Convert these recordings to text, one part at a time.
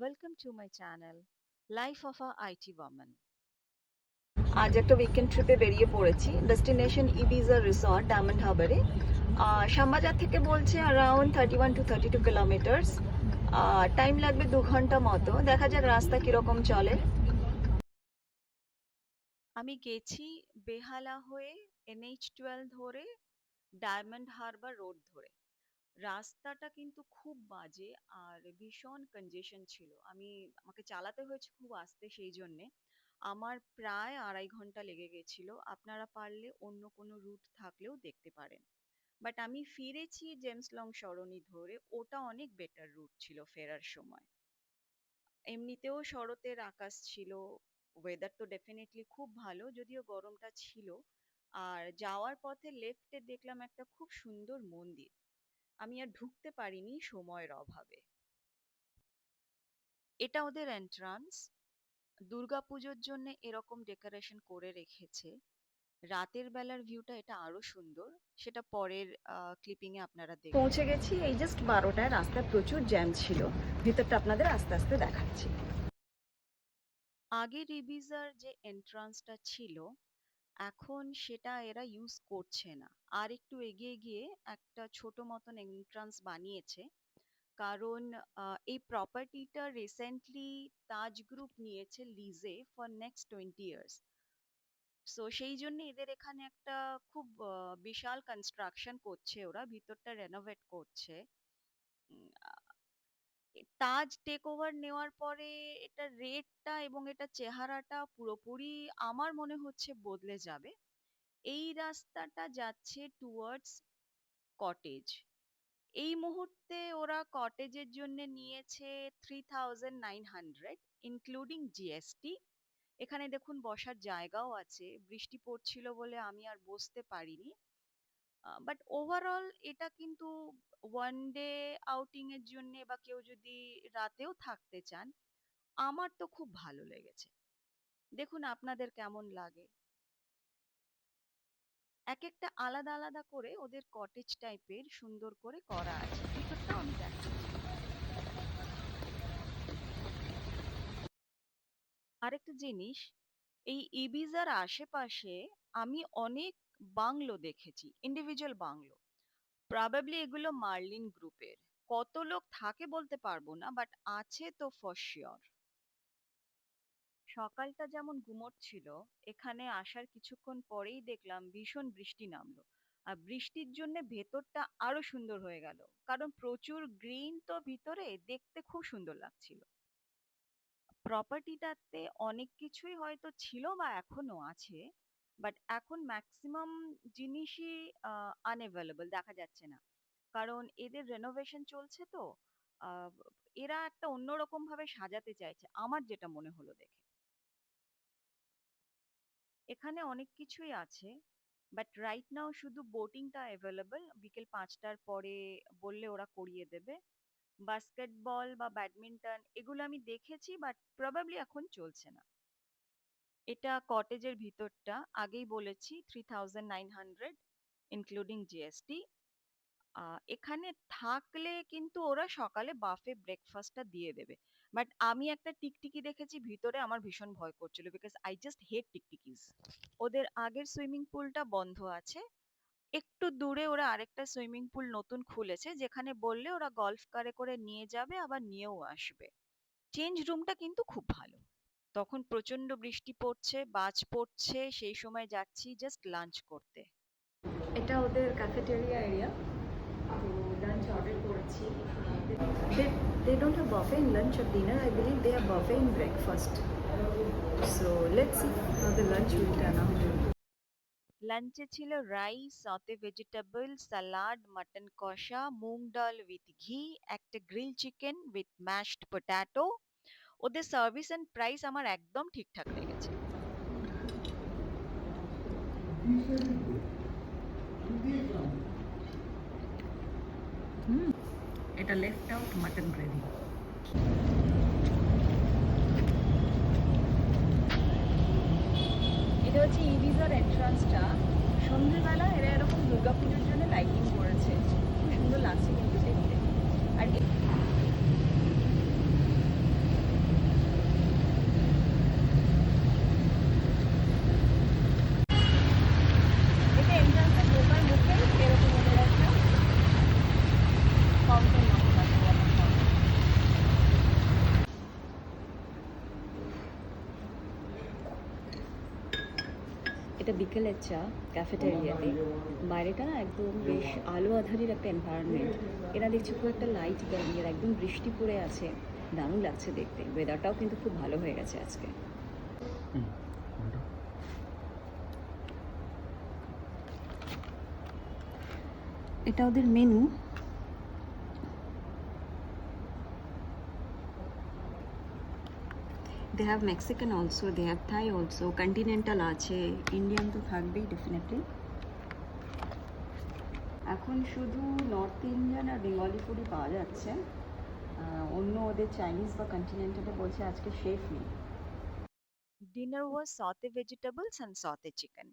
Welcome to my channel, Life of a IT Woman. আজ একটা weekend ট্রিপে বেরিয়ে পড়েছি ডেস্টিনেশন ইবিজা রিসর্ট ডায়মন্ড হারবারে। শ্যামবাজার থেকে বলছে অ্যারাউন্ড 31 to 32 কিলোমিটার্স। টাইম লাগবে 2 ঘন্টা মতো। দেখা যাক রাস্তা কিরকম চলে। আমি গেছি বেহালা হয়ে NH12 ধরে ডায়মন্ড হারবার রোড ধরে। রাস্তাটা কিন্তু খুব বাজে আর ভীষণ কনজেশন ছিল। আমাকে চালাতে হয়েছে খুব আস্তে, সেই জন্যে আমার প্রায় 2.5 ঘন্টা লেগে গেছিল। আপনারা পারলে অন্য কোনো রুট থাকলেও দেখতে পারেন। বাট আমি ফিরেছি জেমস লং সরণি ধরে, ওটা অনেক বেটার রুট ছিল ফেরার সময়। এমনিতেও শরতের আকাশ ছিল, ওয়েদার তো ডেফিনেটলি খুব ভালো, যদিও গরমটা ছিল। আর যাওয়ার পথে লেফটে দেখলাম একটা খুব সুন্দর মন্দির। আমি আর ঢুকতে পারিনি সময়ের অভাবে। এটা ওদের এন্ট্রান্স। দুর্গাপুজোর জন্য এরকম ডেকোরেশন করে রেখেছে। রাতের বেলার ভিউটা এটা আরো সুন্দর, সেটা পরের ক্লিপিং এ আপনারা দেখবেন। পৌঁছে গেছি এই জাস্ট 12টায়। রাস্তায় প্রচুর জ্যাম ছিল। ভিতরটা আপনাদের আস্তে আস্তে দেখাচ্ছি। আগে রিবিজার যে এন্ট্রান্সটা ছিল, এখন সেটা এরা ইউজ করছে না। আর একটু এগিয়ে গিয়ে একটা ছোট মতন এন্ট্রান্স বানিয়েছে। কারণ এই প্রপার্টিটা রিসেন্টলি তাজ গ্রুপ নিয়েছে লিজে ফর নেক্সট 20 ইয়ার্স। সো সেই জন্য এদের এখানে একটা খুব বিশাল কনস্ট্রাকশন করছে, ওরা ভিতরটা রেনোভেট করছে। উম, তাজ টেক ওভার নেওয়ার পরে এটা রেটটা এবং এটা চেহারাটা পুরোপুরি আমার মনে হচ্ছে বদলে যাবে। এই রাস্তাটা যাচ্ছে টুয়ার্ডস কটেজ। এই মুহূর্তে ওরা কটেজের জন্য নিয়েছে 3,900 ইনক্লুডিং জিএসটি। এখানে দেখুন বসার জায়গাও আছে, বৃষ্টি পড়ছিল বলে আমি আর বসতে পারিনি। বাট ওভারঅল এটা কিন্তু ওয়ান ডে আউটিং এর জন্য বা কেউ যদি রাতেও থাকতে চান, আমার তো খুব ভালো লেগেছে। দেখুন আপনাদের কেমন লাগে। এক একটা আলাদা আলাদা করে ওদের কটেজ টাইপের সুন্দর করে করা আছে, ভিতরটাও আমি দেখাচ্ছি। আরেকটা জিনিস, এই ইবিজার আশেপাশে আমি অনেক বাংলো দেখেছি, ইন্ডিভিজুয়াল বাংলো। প্রবাবলি এগুলো মার্লিন গ্রুপের। কত লোক থাকে বলতে পারবো না, বাট আছে তো ফর শিওর। সকালটা যেমন গুমোট ছিল, এখানে আসার কিছুক্ষণ পরেই দেখলাম ভীষণ বৃষ্টি নামলো। আর বৃষ্টির জন্য ভেতরটা আরো সুন্দর হয়ে গেল, কারণ প্রচুর গ্রিন তো ভিতরে, দেখতে খুব সুন্দর লাগছিল। প্রপার্টিটাতে অনেক কিছুই হয়তো ছিল বা এখনো আছে, বাট এখন ম্যাক্সিমাম জিনিসই আনঅ্যাভেলেবল, দেখা যাচ্ছে না। কারণ এদের রেনোভেশন চলছে তো। আহ, এরা একটা অন্যরকম ভাবে সাজাতে চাইছে, আমার যেটা মনে হলো দেখে। এখানে অনেক কিছুই আছে, বাট রাইট নাও শুধু বোটিংটা অ্যাভেলেবল। বিকেল 5টার পরে বললে ওরা করিয়ে দেবে। বাস্কেটবল বা ব্যাডমিন্টন এগুলো আমি দেখেছি, বাট প্রবাবলি এখন চলছে না। এটা কটেজের ভিতরটা, আগেই বলেছি 3,900 ইনক্লুডিং জিএসটি। এখানে থাকলে কিন্তু ওরা সকালে বাফে ব্রেকফাস্টটা দিয়ে দেবে। বাট আমি একটা টিকটিকি দেখেছি ভিতরে, আমার ভীষণ ভয় করছিল, বিকজ আই জাস্ট হেট টিকটিকিজ। ওদের আগের সুইমিং পুলটা বন্ধ আছে। একটু দূরে ওরা আরেকটা সুইমিং পুল নতুন খুলেছে, যেখানে বললে ওরা গলফ কারে করে নিয়ে যাবে, আবার নিয়েও আসবে। চেঞ্জ রুমটা কিন্তু খুব ভালো। তখন প্রচন্ড বৃষ্টি পড়ছে, বাজ পড়ছে, সেই সময় যাচ্ছি জাস্ট লাঞ্চ করতে। এটা ওদের ক্যাফেটেরিয়া এরিয়া। তো লাঞ্চ অর্ডার করেছি। They don't have buffet in lunch or dinner. I believe they have buffet in breakfast. So let's see how the lunch will turn out. লাঞ্চে ছিল রাইস, সাথে vegetable, salad, mutton কষা, মুগ ডাল with ঘি, একটা grill chicken with mashed potato. ওদের service and price আমার একদম ঠিকঠাক লেগেছে। এটা লেফট আউট মাটন গ্রেভি। এটা হচ্ছে ইবিজার এন্ট্রান্সটা। সন্ধ্যেবেলা এরা এরকম দুর্গাপুজোর জন্য লাইটিং করেছে, খুব সুন্দর লাগছে কিন্তু দেখতে। আর এটা বিকেলের চা ক্যাফেটেরিয়াতে। বাইরেটা না একদম বেশ আলো আঁধারির একটা এনভায়রনমেন্ট। এরা দেখছি খুব একটা লাইট দেয়নি, এর একদম বৃষ্টি পড়ে আছে, দারুণ লাগছে দেখতে। ওয়েদারটাও কিন্তু খুব ভালো হয়ে গেছে আজকে। এটা ওদের menu. They have Mexican also, they have Thai also, continental আছে, ইন্ডিয়ান তো থাকবেই ডেফিনেটলি। এখন শুধু নর্থ ইন্ডিয়ান আর বেঙ্গলি ফুডই পাওয়া যাচ্ছে। অন্য ওদের চাইনিজ বা কন্টিনেন্টালে বলছে আজকে শেফ নেই। Dinner was saute vegetables and saute chicken.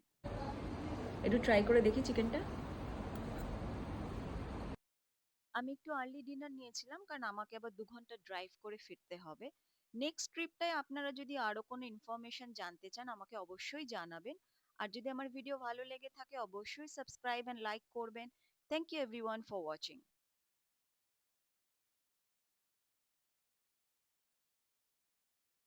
একটু ট্রাই করে দেখি চিকেনটা। আমি একটু আর্লি ডিনার নিয়েছিলাম কারণ আমাকে আবার 2 ঘন্টা ড্রাইভ করে ফিরতে হবে। নেক্সট ট্রিপটায় আপনারা যদি আরো কোনো ইনফরমেশন জানতে চান আমাকে অবশ্যই জানাবেন। আর যদি আমার ভিডিও ভালো লেগে থাকে অবশ্যই সাবস্ক্রাইব এন্ড লাইক করবেন। Thank you everyone for watching.